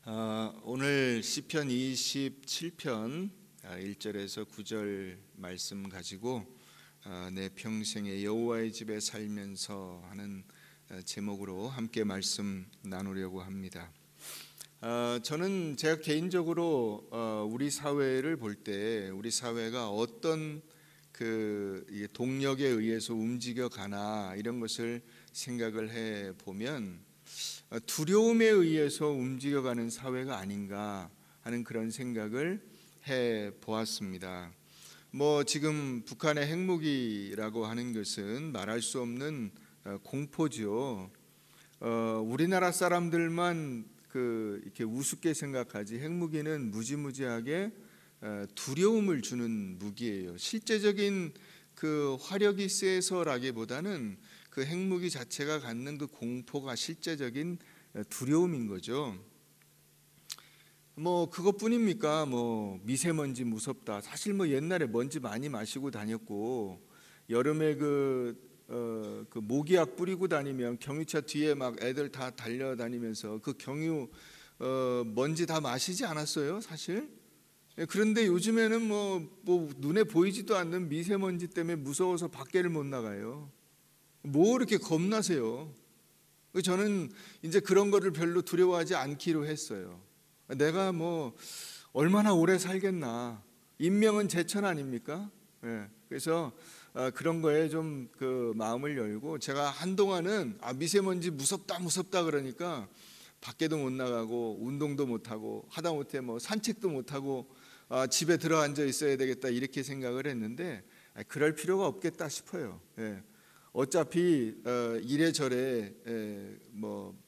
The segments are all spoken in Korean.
오늘 시편 27편 1절에서 9절 말씀 가지고 내 평생에 여호와의 집에 살면서 하는 제목으로 함께 말씀 나누려고 합니다. 저는 제가 개인적으로 우리 사회를 볼 때 우리 사회가 어떤 동력에 의해서 움직여 가나 이런 것을 생각을 해 보면 두려움에 의해서 움직여가는 사회가 아닌가 하는 그런 생각을 해 보았습니다. 지금 북한의 핵무기라고 하는 것은 말할 수 없는 공포죠. 우리나라 사람들만 이렇게 우습게 생각하지 핵무기는 무지무지하게 두려움을 주는 무기예요. 실제적인 화력이 세서라기보다는 그 핵무기 자체가 갖는 그 공포가 실제적인 두려움인 거죠. 그것뿐입니까? 미세먼지 무섭다. 사실 옛날에 먼지 많이 마시고 다녔고 여름에 모기약 뿌리고 다니면 경유차 뒤에 막 애들 다 달려다니면서 그 경유 먼지 다 마시지 않았어요, 사실. 그런데 요즘에는 눈에 보이지도 않는 미세먼지 때문에 무서워서 밖에를 못 나가요. 이렇게 겁나세요? 저는 이제 그런 거를 별로 두려워하지 않기로 했어요. 내가 얼마나 오래 살겠나. 인명은 제천 아닙니까? 그래서 그런 거에 좀 마음을 열고 제가 한동안은 미세먼지 무섭다 그러니까 밖에도 못 나가고 운동도 못 하고 하다못해 산책도 못 하고 집에 들어앉아 있어야 되겠다 이렇게 생각을 했는데 그럴 필요가 없겠다 싶어요. 어차피 이래저래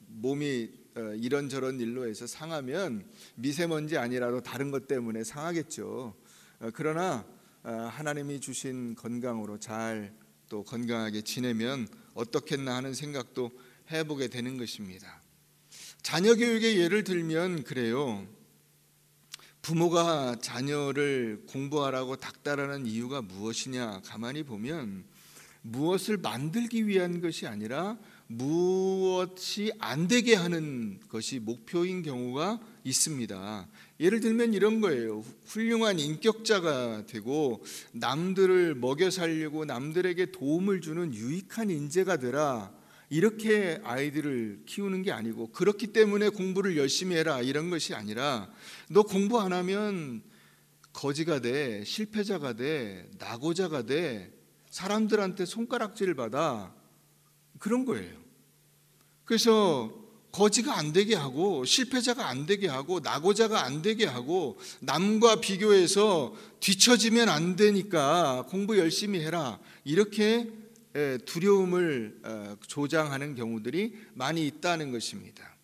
몸이 이런저런 일로 해서 상하면 미세먼지 아니라도 다른 것 때문에 상하겠죠. 그러나 하나님이 주신 건강으로 잘 또 건강하게 지내면 어떻겠나 하는 생각도 해보게 되는 것입니다. 자녀 교육의 예를 들면 그래요. 부모가 자녀를 공부하라고 닥달하는 이유가 무엇이냐 가만히 보면 무엇을 만들기 위한 것이 아니라 무엇이 안 되게 하는 것이 목표인 경우가 있습니다. 예를 들면 이런 거예요. 훌륭한 인격자가 되고 남들을 먹여 살리고 남들에게 도움을 주는 유익한 인재가 되라. 이렇게 아이들을 키우는 게 아니고 그렇기 때문에 공부를 열심히 해라 이런 것이 아니라 너 공부 안 하면 거지가 돼, 실패자가 돼, 낙오자가 돼, 사람들한테 손가락질을 받아 그런 거예요. 그래서 거지가 안 되게 하고 실패자가 안 되게 하고 낙오자가 안 되게 하고 남과 비교해서 뒤처지면 안 되니까 공부 열심히 해라 이렇게 두려움을 조장하는 경우들이 많이 있다는 것입니다.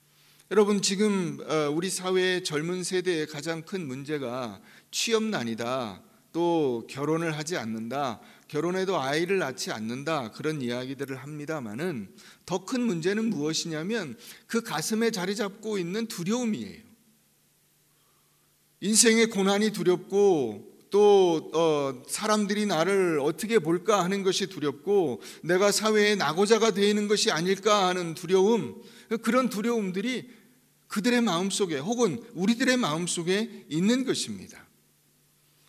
여러분 지금 우리 사회의 젊은 세대의 가장 큰 문제가 취업난이다. 또 결혼을 하지 않는다. 결혼해도 아이를 낳지 않는다. 그런 이야기들을 합니다마는 더 큰 문제는 무엇이냐면 그 가슴에 자리 잡고 있는 두려움이에요. 인생의 고난이 두렵고 또 사람들이 나를 어떻게 볼까 하는 것이 두렵고 내가 사회의 낙오자가 되는 것이 아닐까 하는 두려움, 그런 두려움들이 그들의 마음속에 혹은 우리들의 마음속에 있는 것입니다.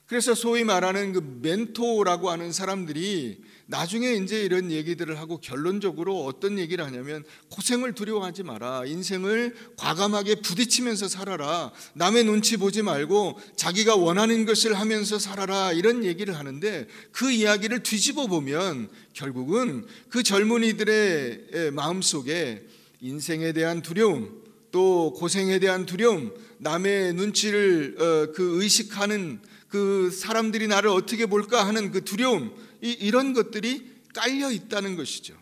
그래서 소위 말하는 멘토라고 하는 사람들이 나중에 이제 이런 얘기들을 하고 결론적으로 어떤 얘기를 하냐면 고생을 두려워하지 마라. 인생을 과감하게 부딪히면서 살아라. 남의 눈치 보지 말고 자기가 원하는 것을 하면서 살아라. 이런 얘기를 하는데 그 이야기를 뒤집어 보면 결국은 그 젊은이들의 마음속에 인생에 대한 두려움, 또 고생에 대한 두려움, 남의 눈치를 의식하는 그 사람들이 나를 어떻게 볼까 하는 그 두려움, 이런 것들이 깔려 있다는 것이죠.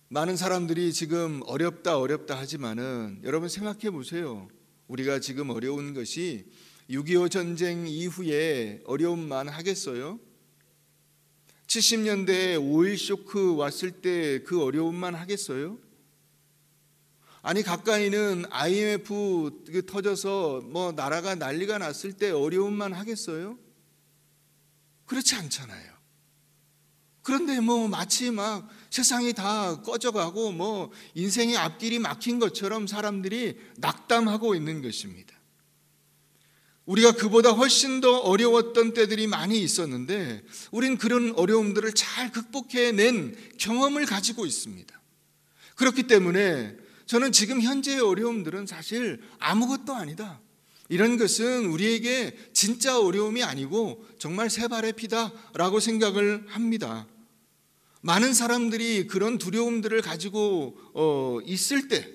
많은 사람들이 지금 어렵다 하지만은 여러분 생각해 보세요. 우리가 지금 어려운 것이 6.25 전쟁 이후에 어려움만 하겠어요? 70년대에 오일 쇼크 왔을 때 그 어려움만 하겠어요? 아니 가까이는 IMF 터져서 나라가 난리가 났을 때 어려움만 하겠어요? 그렇지 않잖아요. 그런데 마치 막 세상이 다 꺼져가고 인생의 앞길이 막힌 것처럼 사람들이 낙담하고 있는 것입니다. 우리가 그보다 훨씬 더 어려웠던 때들이 많이 있었는데 우린 그런 어려움들을 잘 극복해낸 경험을 가지고 있습니다. 그렇기 때문에 저는 지금 현재의 어려움들은 사실 아무것도 아니다. 이런 것은 우리에게 진짜 어려움이 아니고 정말 새 발의 피다라고 생각을 합니다. 많은 사람들이 그런 두려움들을 가지고 있을 때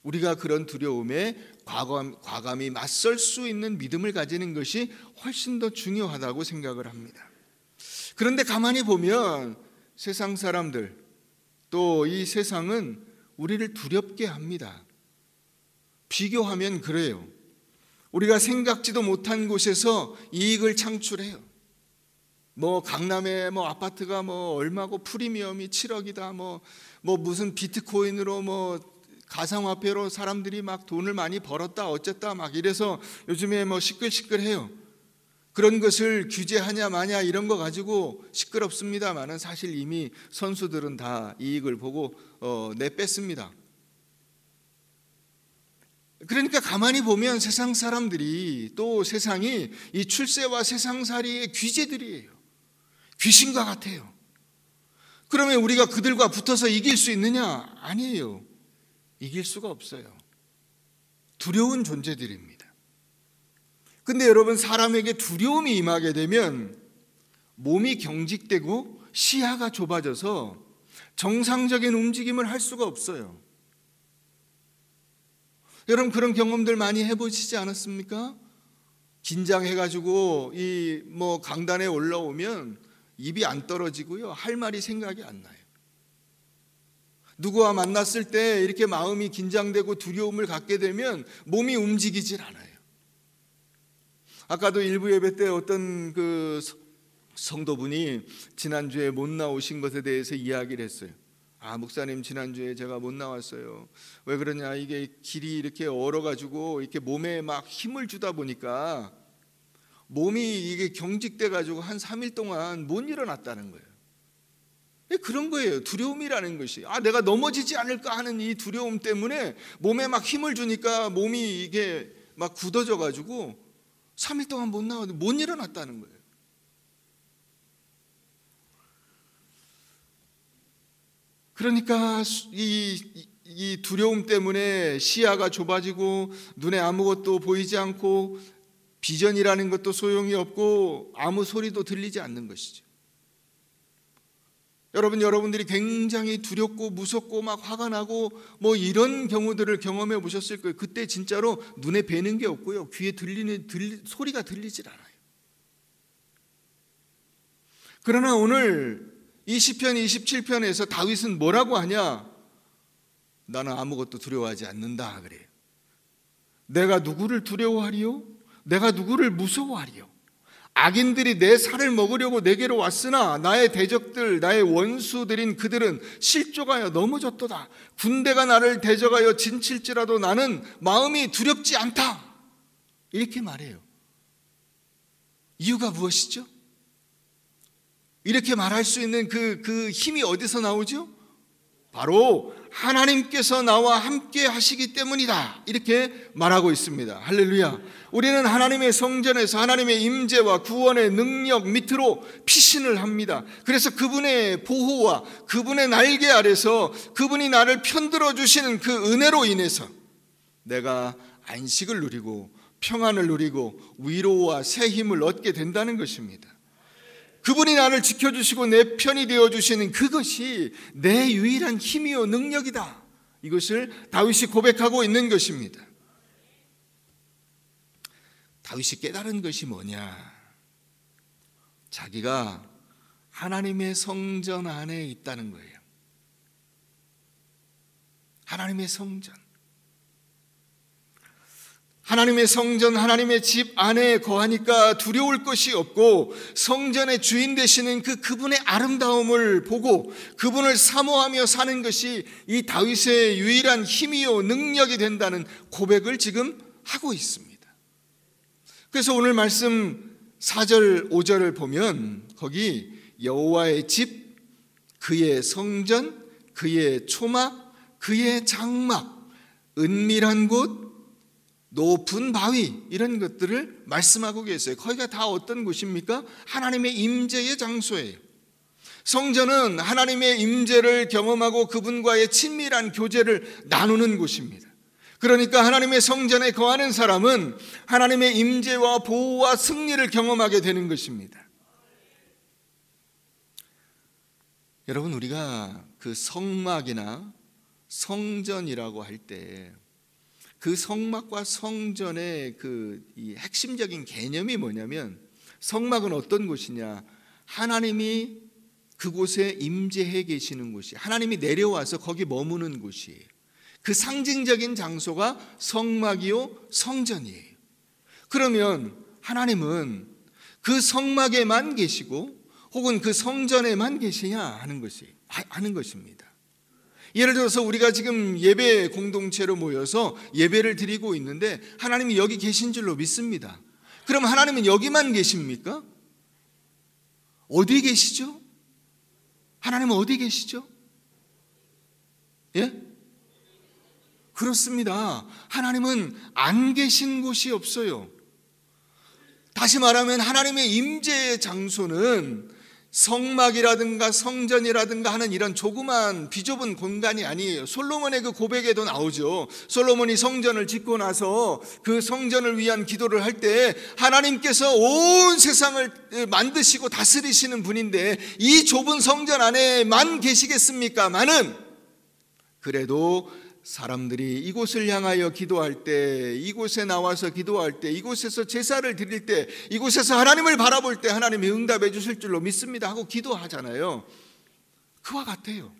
우리가 그런 두려움에 과감히 맞설 수 있는 믿음을 가지는 것이 훨씬 더 중요하다고 생각을 합니다. 그런데 가만히 보면 세상 사람들, 또 이 세상은 우리를 두렵게 합니다. 비교하면 그래요. 우리가 생각지도 못한 곳에서 이익을 창출해요. 강남에 아파트가 얼마고 프리미엄이 7억이다. 무슨 비트코인으로 가상화폐로 사람들이 막 돈을 많이 벌었다 어쨌다 막 이래서 요즘에 시끌시끌해요. 그런 것을 규제하냐 마냐 이런 거 가지고 시끄럽습니다만은 사실 이미 선수들은 다 이익을 보고 내뺐습니다. 그러니까 가만히 보면 세상 사람들이 또 세상이 이 출세와 세상살이의 귀재들이에요. 귀신과 같아요. 그러면 우리가 그들과 붙어서 이길 수 있느냐? 아니에요. 이길 수가 없어요. 두려운 존재들입니다. 근데 여러분, 사람에게 두려움이 임하게 되면 몸이 경직되고 시야가 좁아져서 정상적인 움직임을 할 수가 없어요. 여러분, 그런 경험들 많이 해보시지 않았습니까? 긴장해가지고 강단에 올라오면 입이 안 떨어지고요, 할 말이 생각이 안 나요. 누구와 만났을 때 이렇게 마음이 긴장되고 두려움을 갖게 되면 몸이 움직이질 않아요. 아까도 일부 예배 때 어떤 성도분이 지난주에 못 나오신 것에 대해서 이야기를 했어요. 목사님, 지난주에 제가 못 나왔어요. 왜 그러냐, 이게 길이 이렇게 얼어가지고 이렇게 몸에 막 힘을 주다 보니까 몸이 이게 경직돼가지고 한 3일 동안 못 일어났다는 거예요. 그런 거예요. 두려움이라는 것이. 내가 넘어지지 않을까 하는 이 두려움 때문에 몸에 막 힘을 주니까 몸이 이게 막 굳어져가지고 3일 동안 못 일어났다는 거예요. 그러니까 이 두려움 때문에 시야가 좁아지고 눈에 아무것도 보이지 않고 비전이라는 것도 소용이 없고 아무 소리도 들리지 않는 것이죠. 여러분들이 굉장히 두렵고 무섭고 막 화가 나고 이런 경우들을 경험해 보셨을 거예요. 그때 진짜로 눈에 뵈는 게 없고요, 귀에 소리가 들리질 않아요. 그러나 오늘 이 시편 27편에서 다윗은 뭐라고 하냐? 나는 아무것도 두려워하지 않는다 그래요. 내가 누구를 두려워하리요? 내가 누구를 무서워하리요? 악인들이 내 살을 먹으려고 내게로 왔으나 나의 대적들, 나의 원수들인 그들은 실족하여 넘어졌도다. 군대가 나를 대적하여 진칠지라도 나는 마음이 두렵지 않다. 이렇게 말해요. 이유가 무엇이죠? 이렇게 말할 수 있는 그 힘이 어디서 나오죠? 바로 하나님께서 나와 함께 하시기 때문이다. 이렇게 말하고 있습니다. 할렐루야. 우리는 하나님의 성전에서 하나님의 임재와 구원의 능력 밑으로 피신을 합니다. 그래서 그분의 보호와 그분의 날개 아래서 그분이 나를 편들어 주시는 그 은혜로 인해서 내가 안식을 누리고 평안을 누리고 위로와 새 힘을 얻게 된다는 것입니다. 그분이 나를 지켜주시고 내 편이 되어주시는 그것이 내 유일한 힘이요 능력이다. 이것을 다윗이 고백하고 있는 것입니다. 다윗이 깨달은 것이 뭐냐? 자기가 하나님의 성전 안에 있다는 거예요. 하나님의 성전, 하나님의 성전, 하나님의 집 안에 거하니까 두려울 것이 없고 성전의 주인 되시는 그분의 아름다움을 보고 그분을 사모하며 사는 것이 이 다윗의 유일한 힘이요 능력이 된다는 고백을 지금 하고 있습니다. 그래서 오늘 말씀 4절 5절을 보면 거기 여호와의 집, 그의 성전, 그의 초막, 그의 장막, 은밀한 곳, 높은 바위, 이런 것들을 말씀하고 계세요. 거기가 다 어떤 곳입니까? 하나님의 임재의 장소예요. 성전은 하나님의 임재를 경험하고 그분과의 친밀한 교제를 나누는 곳입니다. 그러니까 하나님의 성전에 거하는 사람은 하나님의 임재와 보호와 승리를 경험하게 되는 것입니다. 여러분, 우리가 그 성막이나 성전이라고 할 때 그 성막과 성전의 이 핵심적인 개념이 뭐냐면, 성막은 어떤 곳이냐? 하나님이 그곳에 임재해 계시는 곳이, 하나님이 내려와서 거기 머무는 곳이에요. 그 상징적인 장소가 성막이요 성전이에요. 그러면 하나님은 그 성막에만 계시고 혹은 그 성전에만 계시냐 하는 것입니다. 예를 들어서 우리가 지금 예배 공동체로 모여서 예배를 드리고 있는데 하나님이 여기 계신 줄로 믿습니다. 그럼 하나님은 여기만 계십니까? 어디 계시죠? 하나님은 어디 계시죠? 예? 그렇습니다. 하나님은 안 계신 곳이 없어요. 다시 말하면 하나님의 임재의 장소는 성막이라든가 성전이라든가 하는 이런 조그만 비좁은 공간이 아니에요. 솔로몬의 그 고백에도 나오죠. 솔로몬이 성전을 짓고 나서 그 성전을 위한 기도를 할 때 하나님께서 온 세상을 만드시고 다스리시는 분인데 이 좁은 성전 안에만 계시겠습니까? 많은, 그래도 사람들이 이곳을 향하여 기도할 때, 이곳에 나와서 기도할 때, 이곳에서 제사를 드릴 때, 이곳에서 하나님을 바라볼 때 하나님이 응답해 주실 줄로 믿습니다 하고 기도하잖아요. 그와 같아요.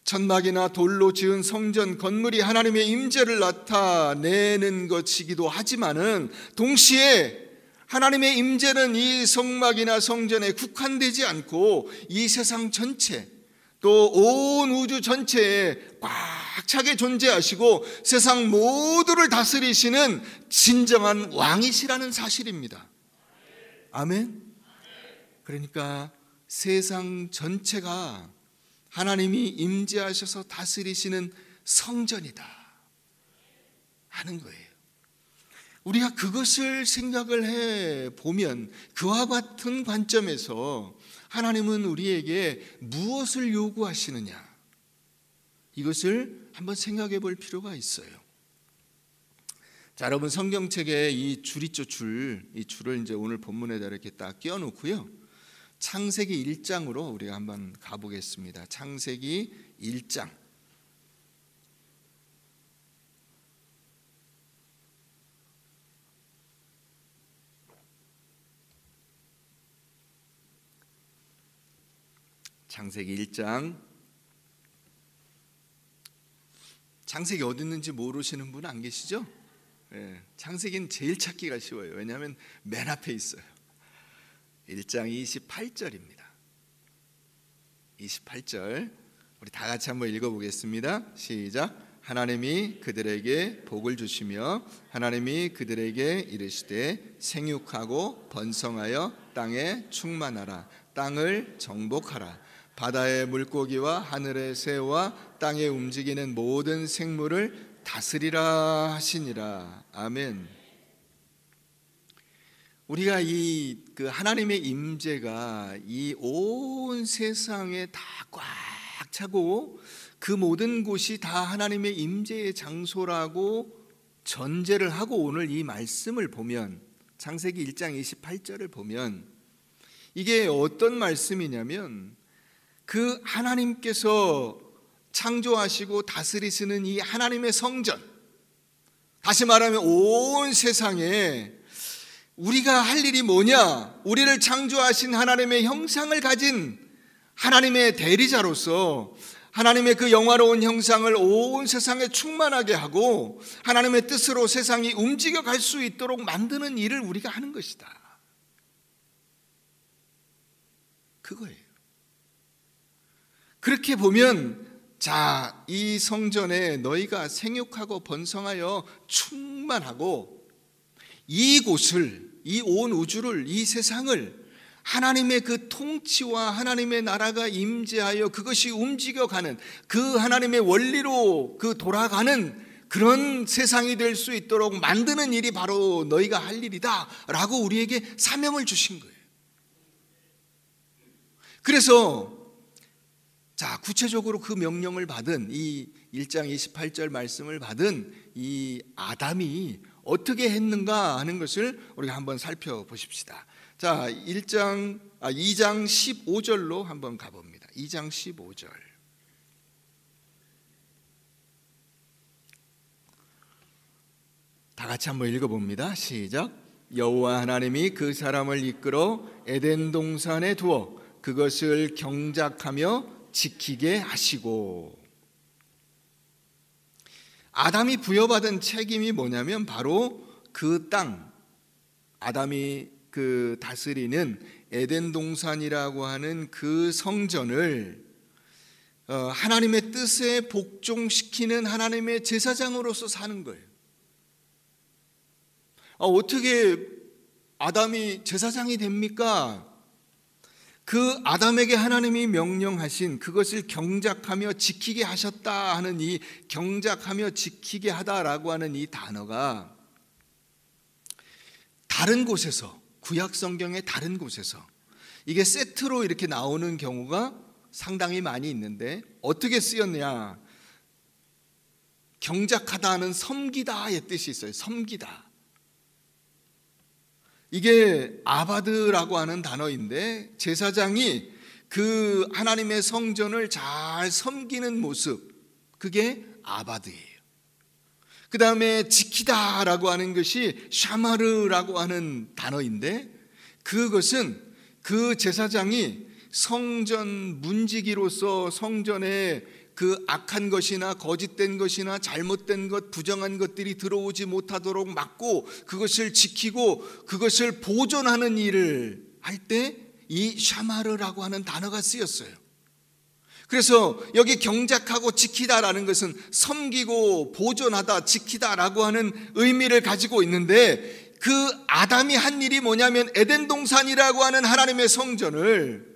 천막이나 돌로 지은 성전 건물이 하나님의 임재를 나타내는 것이기도 하지만은 동시에 하나님의 임재는 이 성막이나 성전에 국한되지 않고 이 세상 전체, 또 온 우주 전체에 꽉 차게 존재하시고 세상 모두를 다스리시는 진정한 왕이시라는 사실입니다. 아멘. 그러니까 세상 전체가 하나님이 임재하셔서 다스리시는 성전이다 하는 거예요. 우리가 그것을 생각을 해보면 그와 같은 관점에서 하나님은 우리에게 무엇을 요구하시느냐, 이것을 한번 생각해 볼 필요가 있어요. 자, 여러분, 성경책에 이 줄 있죠, 이 줄을 이제 오늘 본문에다 이렇게 딱 끼워 놓고요. 창세기 1장으로 우리가 한번 가보겠습니다. 창세기 1장. 창세기 1장. 창세기 어디 있는지 모르시는 분 안 계시죠? 네, 창세기는 제일 찾기가 쉬워요. 왜냐하면 맨 앞에 있어요. 1장 28절입니다. 28절 우리 다 같이 한번 읽어보겠습니다. 시작. 하나님이 그들에게 복을 주시며 하나님이 그들에게 이르시되 생육하고 번성하여 땅에 충만하라. 땅을 정복하라. 바다의 물고기와 하늘의 새와 땅에 움직이는 모든 생물을 다스리라 하시니라. 아멘. 우리가 그 하나님의 임재가 이 온 세상에 다 꽉 차고 그 모든 곳이 다 하나님의 임재의 장소라고 전제를 하고 오늘 이 말씀을 보면, 창세기 1장 28절을 보면 이게 어떤 말씀이냐면 그 하나님께서 창조하시고 다스리시는 이 하나님의 성전, 다시 말하면 온 세상에 우리가 할 일이 뭐냐? 우리를 창조하신 하나님의 형상을 가진 하나님의 대리자로서 하나님의 그 영화로운 형상을 온 세상에 충만하게 하고 하나님의 뜻으로 세상이 움직여 갈 수 있도록 만드는 일을 우리가 하는 것이다. 그거예요. 그렇게 보면, 자, 이 성전에 너희가 생육하고 번성하여 충만하고 이곳을 이 온 우주를, 이 세상을 하나님의 그 통치와 하나님의 나라가 임재하여 그것이 움직여가는 그 하나님의 원리로 그 돌아가는 그런 세상이 될 수 있도록 만드는 일이 바로 너희가 할 일이다 라고 우리에게 사명을 주신 거예요. 그래서 자, 구체적으로 그 명령을 받은 이 1장 28절 말씀을 받은 이 아담이 어떻게 했는가 하는 것을 우리가 한번 살펴보십시다. 자, 2장 15절로 한번 가봅니다. 2장 15절. 다 같이 한번 읽어봅니다. 시작. 여호와 하나님이 그 사람을 이끌어 에덴 동산에 두어 그것을 경작하며 지키게 하시고. 아담이 부여받은 책임이 뭐냐면 바로 그 땅, 아담이 그 다스리는 에덴 동산이라고 하는 그 성전을 하나님의 뜻에 복종시키는 하나님의 제사장으로서 사는 거예요. 어떻게 아담이 제사장이 됩니까? 그 아담에게 하나님이 명령하신 그것을 경작하며 지키게 하셨다 하는 이 경작하며 지키게 하다라고 하는 이 단어가 다른 곳에서, 구약 성경의 다른 곳에서 이게 세트로 이렇게 나오는 경우가 상당히 많이 있는데 어떻게 쓰였냐? 경작하다는 섬기다의 뜻이 있어요. 섬기다. 이게 아바드라고 하는 단어인데 제사장이 그 하나님의 성전을 잘 섬기는 모습, 그게 아바드예요. 그 다음에 지키다라고 하는 것이 샤마르라고 하는 단어인데 그것은 그 제사장이 성전 문지기로서 성전에 그 악한 것이나 거짓된 것이나 잘못된 것, 부정한 것들이 들어오지 못하도록 막고 그것을 지키고 그것을 보존하는 일을 할 때 이 샤마르라고 하는 단어가 쓰였어요. 그래서 여기 경작하고 지키다라는 것은 섬기고 보존하다, 지키다라고 하는 의미를 가지고 있는데 그 아담이 한 일이 뭐냐면 에덴 동산이라고 하는 하나님의 성전을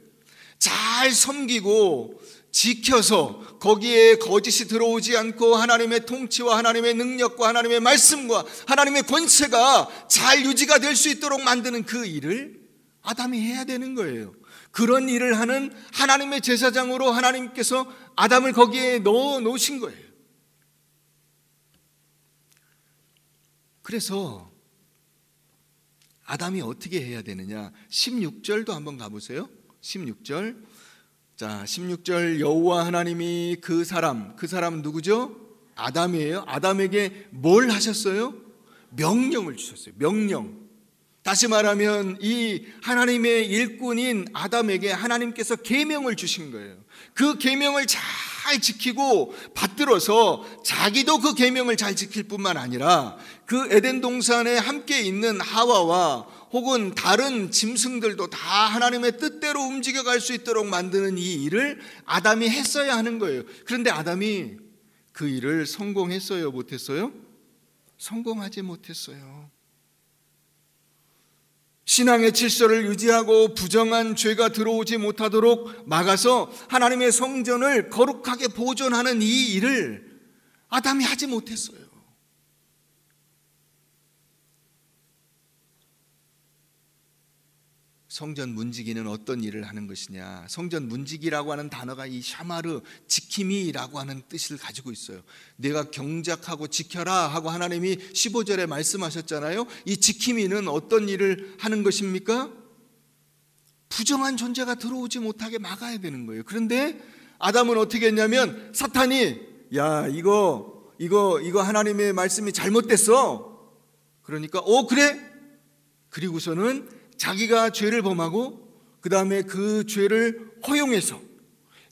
잘 섬기고 지켜서 거기에 거짓이 들어오지 않고 하나님의 통치와 하나님의 능력과 하나님의 말씀과 하나님의 권세가 잘 유지가 될 수 있도록 만드는 그 일을 아담이 해야 되는 거예요. 그런 일을 하는 하나님의 제사장으로 하나님께서 아담을 거기에 넣어 놓으신 거예요. 그래서 아담이 어떻게 해야 되느냐? 16절도 한번 가보세요. 16절. 자, 16절. 여호와 하나님이 그 사람은 누구죠? 아담이에요. 아담에게 뭘 하셨어요? 명령을 주셨어요. 명령. 다시 말하면 이 하나님의 일꾼인 아담에게 하나님께서 계명을 주신 거예요. 그 계명을 잘 지키고 받들어서 자기도 그 계명을 잘 지킬 뿐만 아니라 그 에덴 동산에 함께 있는 하와와 혹은 다른 짐승들도 다 하나님의 뜻대로 움직여갈 수 있도록 만드는 이 일을 아담이 했어야 하는 거예요. 그런데 아담이 그 일을 성공했어요? 못했어요? 성공하지 못했어요. 신앙의 질서를 유지하고 부정한 죄가 들어오지 못하도록 막아서 하나님의 성전을 거룩하게 보존하는 이 일을 아담이 하지 못했어요. 성전 문지기는 어떤 일을 하는 것이냐? 성전 문지기라고 하는 단어가 이 샤마르, 지킴이라고 하는 뜻을 가지고 있어요. 내가 경작하고 지켜라 하고 하나님이 15절에 말씀하셨잖아요. 이 지킴이는 어떤 일을 하는 것입니까? 부정한 존재가 들어오지 못하게 막아야 되는 거예요. 그런데 아담은 어떻게 했냐면 사탄이 야 이거 하나님의 말씀이 잘못됐어. 그러니까 그래? 그리고서는 자기가 죄를 범하고 그 다음에 그 죄를 허용해서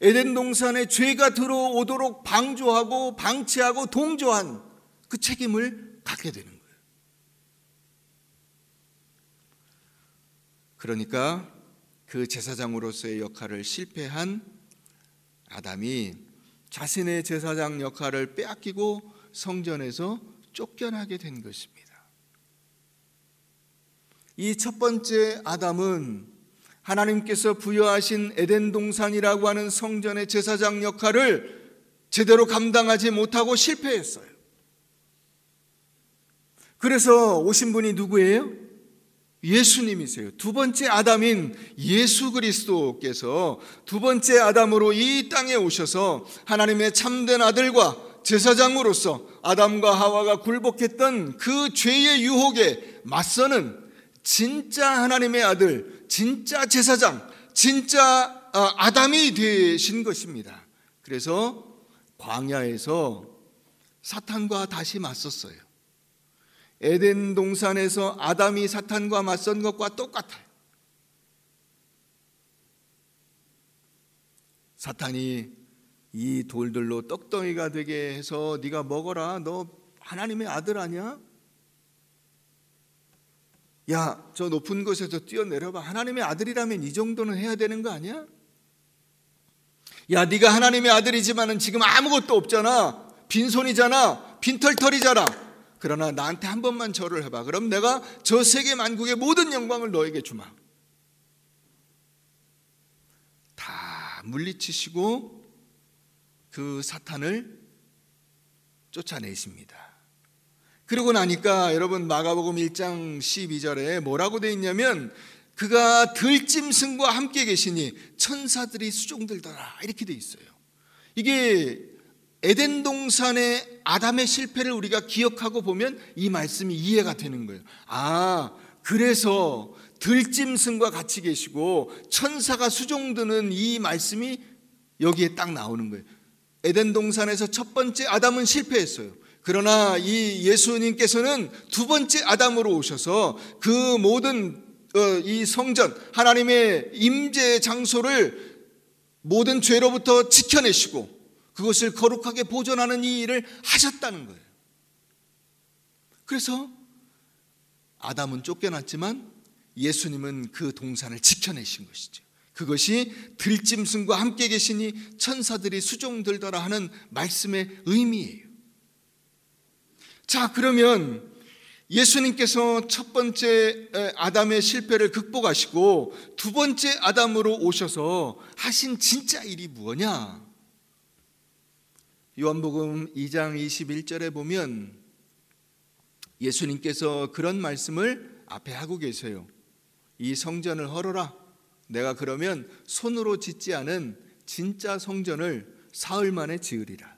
에덴 동산에 죄가 들어오도록 방조하고 방치하고 동조한 그 책임을 갖게 되는 거예요. 그러니까 그 제사장으로서의 역할을 실패한 아담이 자신의 제사장 역할을 빼앗기고 성전에서 쫓겨나게 된 것입니다. 이 첫 번째 아담은 하나님께서 부여하신 에덴 동산이라고 하는 성전의 제사장 역할을 제대로 감당하지 못하고 실패했어요. 그래서 오신 분이 누구예요? 예수님이세요. 두 번째 아담인 예수 그리스도께서 두 번째 아담으로 이 땅에 오셔서 하나님의 참된 아들과 제사장으로서 아담과 하와가 굴복했던 그 죄의 유혹에 맞서는 진짜 하나님의 아들, 진짜 제사장, 진짜 아담이 되신 것입니다. 그래서 광야에서 사탄과 다시 맞섰어요. 에덴 동산에서 아담이 사탄과 맞선 것과 똑같아요. 사탄이 이 돌들로 떡덩이가 되게 해서 네가 먹어라, 너 하나님의 아들 아니야? 야, 저 높은 곳에서 뛰어내려봐. 하나님의 아들이라면 이 정도는 해야 되는 거 아니야? 야, 네가 하나님의 아들이지만은 지금 아무것도 없잖아. 빈손이잖아. 빈털털이잖아. 그러나 나한테 한 번만 절을 해봐. 그럼 내가 저 세계 만국의 모든 영광을 너에게 주마. 다 물리치시고 그 사탄을 쫓아내십니다. 그러고 나니까 여러분 마가복음 1장 12절에 뭐라고 되어 있냐면 그가 들짐승과 함께 계시니 천사들이 수종들더라 이렇게 되어 있어요. 이게 에덴 동산의 아담의 실패를 우리가 기억하고 보면 이 말씀이 이해가 되는 거예요. 아, 그래서 들짐승과 같이 계시고 천사가 수종드는 이 말씀이 여기에 딱 나오는 거예요. 에덴 동산에서 첫 번째 아담은 실패했어요. 그러나 이 예수님께서는 두 번째 아담으로 오셔서 그 모든 이 성전 하나님의 임재의 장소를 모든 죄로부터 지켜내시고 그것을 거룩하게 보존하는 이 일을 하셨다는 거예요. 그래서 아담은 쫓겨났지만 예수님은 그 동산을 지켜내신 것이죠. 그것이 들짐승과 함께 계시니 천사들이 수종들더라 하는 말씀의 의미예요. 자, 그러면 예수님께서 첫 번째 아담의 실패를 극복하시고 두 번째 아담으로 오셔서 하신 진짜 일이 뭐냐? 요한복음 2장 21절에 보면 예수님께서 그런 말씀을 앞에 하고 계세요. 이 성전을 헐어라. 내가 그러면 손으로 짓지 않은 진짜 성전을 사흘 만에 지으리라.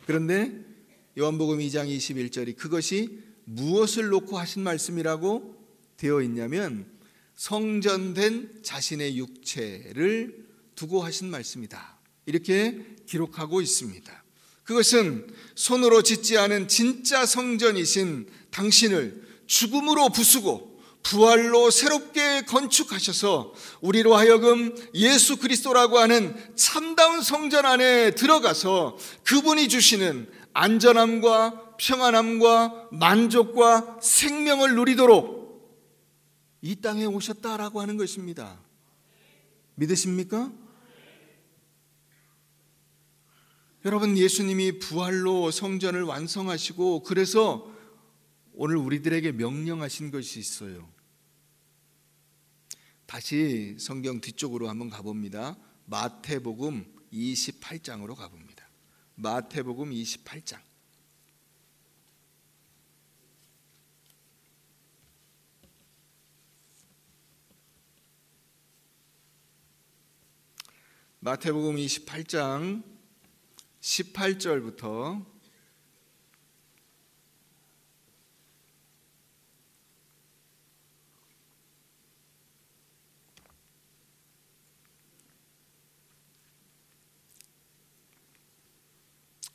그런데 요한복음 2장 21절이 그것이 무엇을 놓고 하신 말씀이라고 되어 있냐면 성전된 자신의 육체를 두고 하신 말씀이다. 이렇게 기록하고 있습니다. 그것은 손으로 짓지 않은 진짜 성전이신 당신을 죽음으로 부수고 부활로 새롭게 건축하셔서 우리로 하여금 예수 그리스도라고 하는 참다운 성전 안에 들어가서 그분이 주시는 안전함과 평안함과 만족과 생명을 누리도록 이 땅에 오셨다라고 하는 것입니다. 믿으십니까? 여러분, 예수님이 부활로 성전을 완성하시고 그래서 오늘 우리들에게 명령하신 것이 있어요. 다시 성경 뒤쪽으로 한번 가봅니다. 마태복음 28장으로 가봅니다. 마태복음 28장. 마태복음 28장 18절부터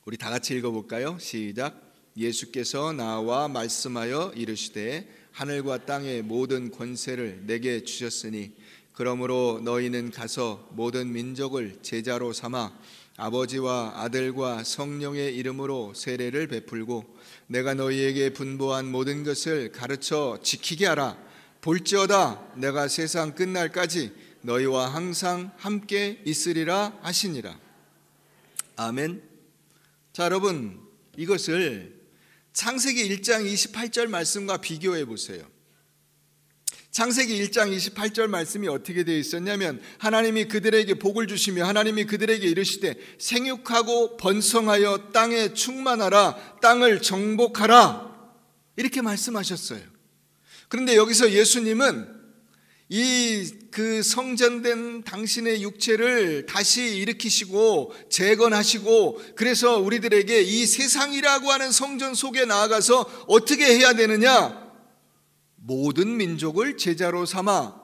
우리 다 같이 읽어볼까요? 시작. 예수께서 나와 말씀하여 이르시되 하늘과 땅의 모든 권세를 내게 주셨으니 그러므로 너희는 가서 모든 민족을 제자로 삼아 아버지와 아들과 성령의 이름으로 세례를 베풀고 내가 너희에게 분부한 모든 것을 가르쳐 지키게 하라. 볼지어다 내가 세상 끝날까지 너희와 항상 함께 있으리라 하시니라. 아멘. 자, 여러분, 이것을 창세기 1장 28절 말씀과 비교해 보세요. 창세기 1장 28절 말씀이 어떻게 되어 있었냐면 하나님이 그들에게 복을 주시며 하나님이 그들에게 이르시되 생육하고 번성하여 땅에 충만하라 땅을 정복하라 이렇게 말씀하셨어요. 그런데 여기서 예수님은 그 성전된 당신의 육체를 다시 일으키시고 재건하시고 그래서 우리들에게 이 세상이라고 하는 성전 속에 나아가서 어떻게 해야 되느냐? 모든 민족을 제자로 삼아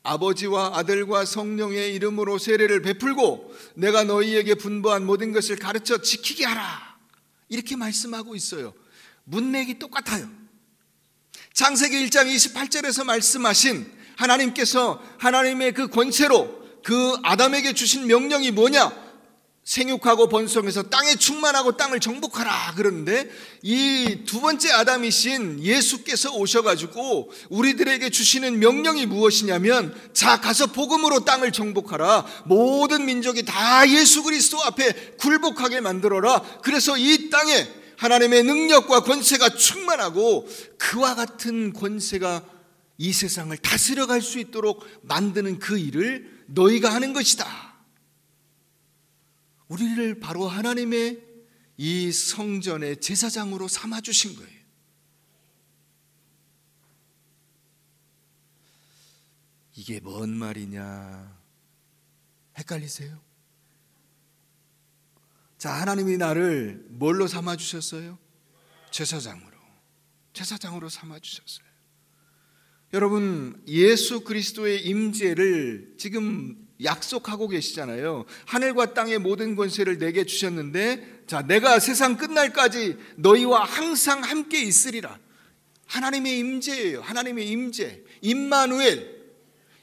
아버지와 아들과 성령의 이름으로 세례를 베풀고 내가 너희에게 분부한 모든 것을 가르쳐 지키게 하라 이렇게 말씀하고 있어요. 문맥이 똑같아요. 창세기 1장 28절에서 말씀하신 하나님께서 하나님의 그 권세로 그 아담에게 주신 명령이 뭐냐? 생육하고 번성해서 땅에 충만하고 땅을 정복하라 그러는데 이 두 번째 아담이신 예수께서 오셔가지고 우리들에게 주시는 명령이 무엇이냐면 자 가서 복음으로 땅을 정복하라 모든 민족이 다 예수 그리스도 앞에 굴복하게 만들어라 그래서 이 땅에 하나님의 능력과 권세가 충만하고 그와 같은 권세가 이 세상을 다스려갈 수 있도록 만드는 그 일을 너희가 하는 것이다. 우리를 바로 하나님의 이 성전의 제사장으로 삼아주신 거예요. 이게 뭔 말이냐? 헷갈리세요? 자, 하나님이 나를 뭘로 삼아주셨어요? 제사장으로 삼아주셨어요. 여러분, 예수 그리스도의 임재를 지금 약속하고 계시잖아요. 하늘과 땅의 모든 권세를 내게 주셨는데 자, 내가 세상 끝날까지 너희와 항상 함께 있으리라. 하나님의 임재예요. 하나님의 임재. 임마누엘.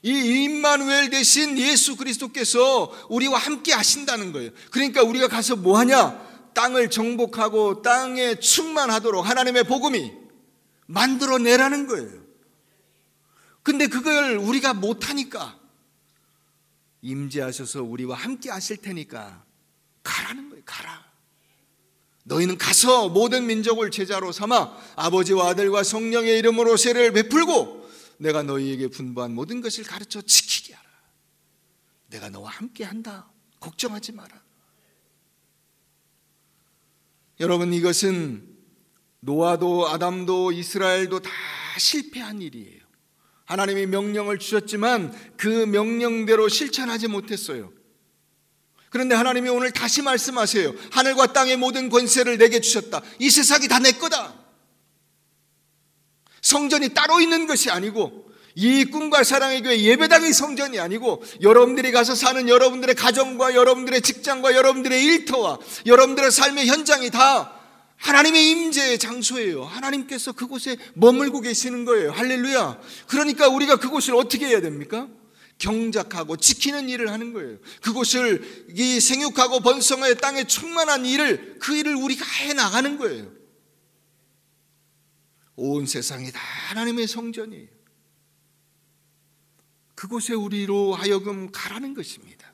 이 임마누엘 대신 예수 그리스도께서 우리와 함께 하신다는 거예요. 그러니까 우리가 가서 뭐 하냐? 땅을 정복하고 땅에 충만하도록 하나님의 복음이 만들어내라는 거예요. 근데 그걸 우리가 못하니까 임재하셔서 우리와 함께 하실 테니까 가라는 거예요. 가라. 너희는 가서 모든 민족을 제자로 삼아 아버지와 아들과 성령의 이름으로 세례를 베풀고 내가 너희에게 분부한 모든 것을 가르쳐 지키게 하라. 내가 너와 함께 한다. 걱정하지 마라. 여러분, 이것은 노아도 아담도 이스라엘도 다 실패한 일이에요. 하나님이 명령을 주셨지만 그 명령대로 실천하지 못했어요. 그런데 하나님이 오늘 다시 말씀하세요. 하늘과 땅의 모든 권세를 내게 주셨다. 이 세상이 다 내 거다. 성전이 따로 있는 것이 아니고 이 꿈과 사랑의 교회 예배당이 성전이 아니고 여러분들이 가서 사는 여러분들의 가정과 여러분들의 직장과 여러분들의 일터와 여러분들의 삶의 현장이 다 하나님의 임재의 장소예요. 하나님께서 그곳에 머물고 계시는 거예요. 할렐루야. 그러니까 우리가 그곳을 어떻게 해야 됩니까? 경작하고 지키는 일을 하는 거예요. 그곳을 이 생육하고 번성의 땅에 충만한 일을 그 일을 우리가 해나가는 거예요. 온 세상이 다 하나님의 성전이에요. 그곳에 우리로 하여금 가라는 것입니다.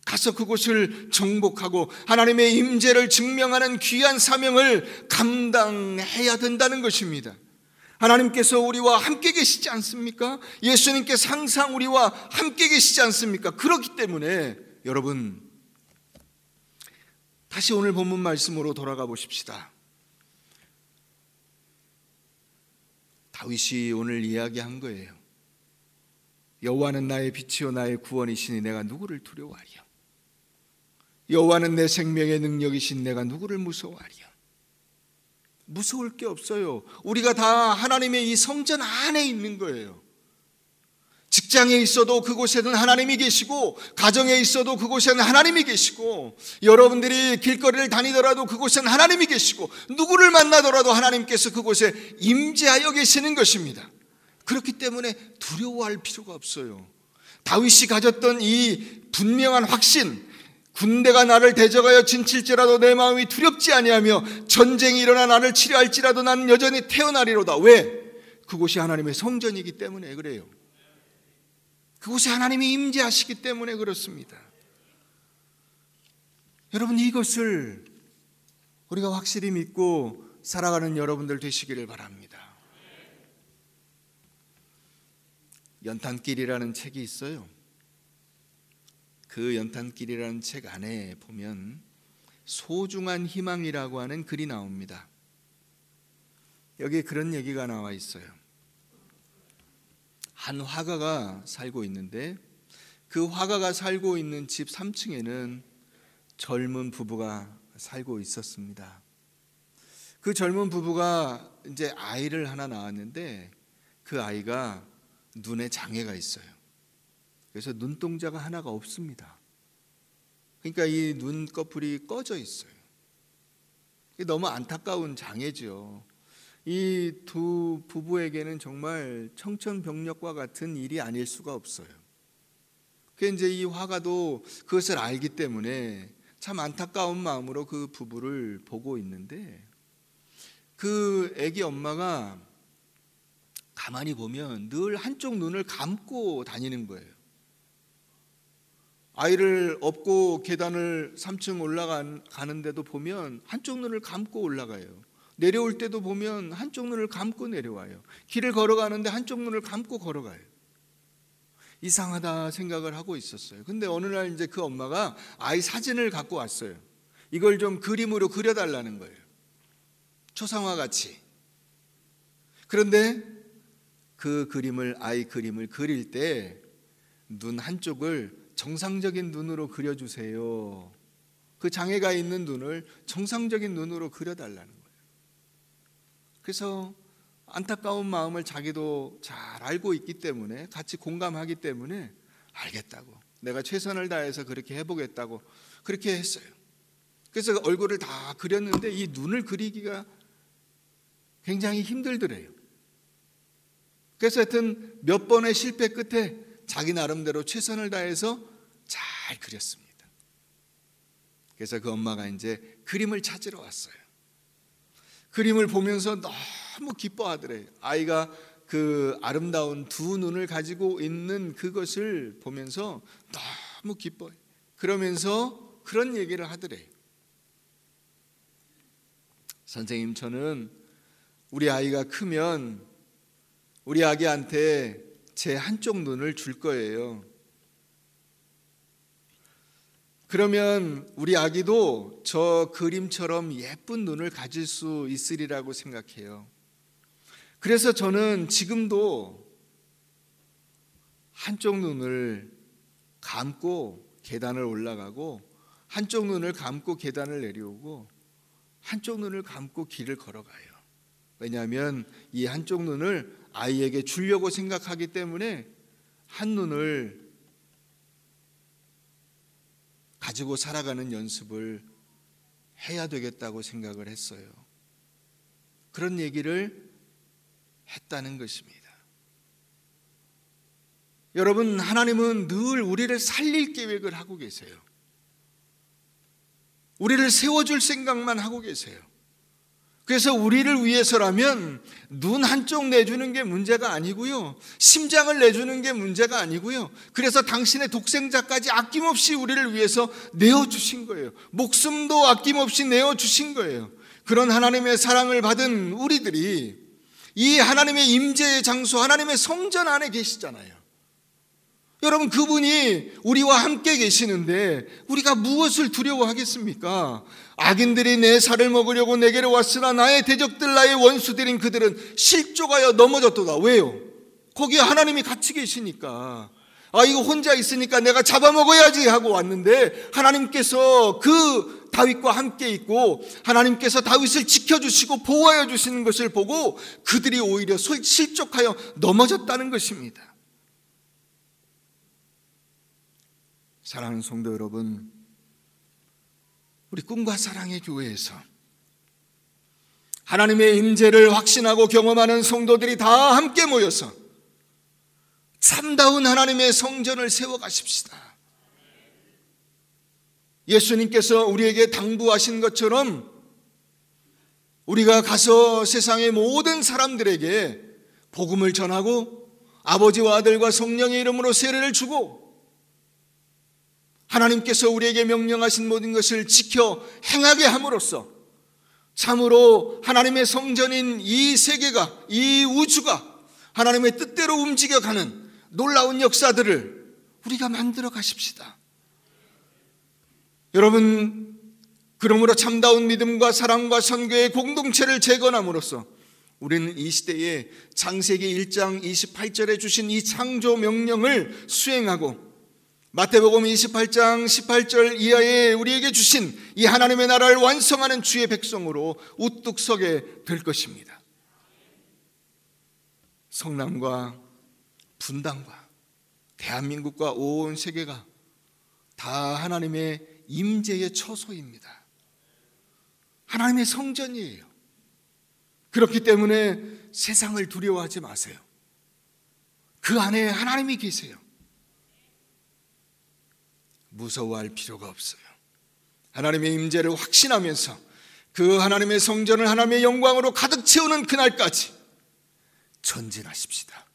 가서 그곳을 정복하고 하나님의 임재를 증명하는 귀한 사명을 감당해야 된다는 것입니다. 하나님께서 우리와 함께 계시지 않습니까? 예수님께서 항상 우리와 함께 계시지 않습니까? 그렇기 때문에 여러분, 다시 오늘 본문 말씀으로 돌아가 보십시다. 다윗이 오늘 이야기한 거예요. 여호와는 나의 빛이요 나의 구원이시니 내가 누구를 두려워하리요? 여호와는 내 생명의 능력이신 내가 누구를 무서워하리요? 무서울 게 없어요. 우리가 다 하나님의 이 성전 안에 있는 거예요. 직장에 있어도 그곳에는 하나님이 계시고 가정에 있어도 그곳에는 하나님이 계시고 여러분들이 길거리를 다니더라도 그곳에는 하나님이 계시고 누구를 만나더라도 하나님께서 그곳에 임재하여 계시는 것입니다. 그렇기 때문에 두려워할 필요가 없어요. 다윗이 가졌던 이 분명한 확신, 군대가 나를 대적하여 진칠지라도 내 마음이 두렵지 아니하며 전쟁이 일어나 나를 치려할지라도 나는 여전히 태어나리로다. 왜? 그곳이 하나님의 성전이기 때문에 그래요. 그곳에 하나님이 임재하시기 때문에 그렇습니다. 여러분, 이것을 우리가 확실히 믿고 살아가는 여러분들 되시기를 바랍니다. 연탄길이라는 책이 있어요. 그 연탄길이라는 책 안에 보면 소중한 희망이라고 하는 글이 나옵니다. 여기에 그런 얘기가 나와 있어요. 한 화가가 살고 있는데 그 화가가 살고 있는 집 3층에는 젊은 부부가 살고 있었습니다. 그 젊은 부부가 이제 아이를 하나 낳았는데 그 아이가 눈에 장애가 있어요. 그래서 눈동자가 하나가 없습니다. 그러니까 이 눈꺼풀이 꺼져 있어요. 너무 안타까운 장애죠. 이 두 부부에게는 정말 청천벽력과 같은 일이 아닐 수가 없어요. 그래서 이제 이 화가도 그것을 알기 때문에 참 안타까운 마음으로 그 부부를 보고 있는데 그 아기 엄마가 가만히 보면 늘 한쪽 눈을 감고 다니는 거예요. 아이를 업고 계단을 3층 올라가는데도 보면 한쪽 눈을 감고 올라가요. 내려올 때도 보면 한쪽 눈을 감고 내려와요. 길을 걸어가는데 한쪽 눈을 감고 걸어가요. 이상하다 생각을 하고 있었어요. 근데 어느 날 이제 그 엄마가 아이 사진을 갖고 왔어요. 이걸 좀 그림으로 그려달라는 거예요. 초상화 같이. 그런데 그 아이 그림을 그릴 때 눈 한쪽을 정상적인 눈으로 그려주세요. 그 장애가 있는 눈을 정상적인 눈으로 그려달라는 거예요. 그래서 안타까운 마음을 자기도 잘 알고 있기 때문에 같이 공감하기 때문에 알겠다고 내가 최선을 다해서 그렇게 해보겠다고 그렇게 했어요. 그래서 얼굴을 다 그렸는데 이 눈을 그리기가 굉장히 힘들더래요. 그래서 하여튼 몇 번의 실패 끝에 자기 나름대로 최선을 다해서 잘 그렸습니다. 그래서 그 엄마가 이제 그림을 찾으러 왔어요. 그림을 보면서 너무 기뻐하더래요. 아이가 그 아름다운 두 눈을 가지고 있는 그것을 보면서 너무 기뻐해요. 그러면서 그런 얘기를 하더래요. 선생님, 저는 우리 아이가 크면 우리 아기한테 제 한쪽 눈을 줄 거예요. 그러면 우리 아기도 저 그림처럼 예쁜 눈을 가질 수 있으리라고 생각해요. 그래서 저는 지금도 한쪽 눈을 감고 계단을 올라가고 한쪽 눈을 감고 계단을 내려오고 한쪽 눈을 감고 길을 걸어가요. 왜냐하면 이 한쪽 눈을 아이에게 주려고 생각하기 때문에 한 눈을 가지고 살아가는 연습을 해야 되겠다고 생각을 했어요. 그런 얘기를 했다는 것입니다. 여러분, 하나님은 늘 우리를 살릴 계획을 하고 계세요. 우리를 세워줄 생각만 하고 계세요. 그래서 우리를 위해서라면 눈 한쪽 내주는 게 문제가 아니고요, 심장을 내주는 게 문제가 아니고요, 그래서 당신의 독생자까지 아낌없이 우리를 위해서 내어주신 거예요. 목숨도 아낌없이 내어주신 거예요. 그런 하나님의 사랑을 받은 우리들이 이 하나님의 임재의 장소, 하나님의 성전 안에 계시잖아요. 여러분, 그분이 우리와 함께 계시는데 우리가 무엇을 두려워하겠습니까? 악인들이 내 살을 먹으려고 내게로 왔으나 나의 대적들, 나의 원수들인 그들은 실족하여 넘어졌도다. 왜요? 거기에 하나님이 같이 계시니까. 이거 혼자 있으니까 내가 잡아먹어야지 하고 왔는데 하나님께서 그 다윗과 함께 있고 하나님께서 다윗을 지켜주시고 보호하여 주시는 것을 보고 그들이 오히려 실족하여 넘어졌다는 것입니다. 사랑하는 성도 여러분, 우리 꿈과 사랑의 교회에서 하나님의 임재를 확신하고 경험하는 성도들이 다 함께 모여서 참다운 하나님의 성전을 세워가십시다. 예수님께서 우리에게 당부하신 것처럼 우리가 가서 세상의 모든 사람들에게 복음을 전하고 아버지와 아들과 성령의 이름으로 세례를 주고 하나님께서 우리에게 명령하신 모든 것을 지켜 행하게 함으로써 참으로 하나님의 성전인 이 세계가, 이 우주가 하나님의 뜻대로 움직여가는 놀라운 역사들을 우리가 만들어 가십시다. 여러분, 그러므로 참다운 믿음과 사랑과 선교의 공동체를 재건함으로써 우리는 이 시대에 창세기 1장 28절에 주신 이 창조 명령을 수행하고 마태복음 28장 18절 이하에 우리에게 주신 이 하나님의 나라를 완성하는 주의 백성으로 우뚝 서게 될 것입니다. 성남과 분당과 대한민국과 온 세계가 다 하나님의 임재의 처소입니다. 하나님의 성전이에요. 그렇기 때문에 세상을 두려워하지 마세요. 그 안에 하나님이 계세요. 무서워할 필요가 없어요. 하나님의 임재를 확신하면서 그 하나님의 성전을 하나님의 영광으로 가득 채우는 그날까지 전진하십시다.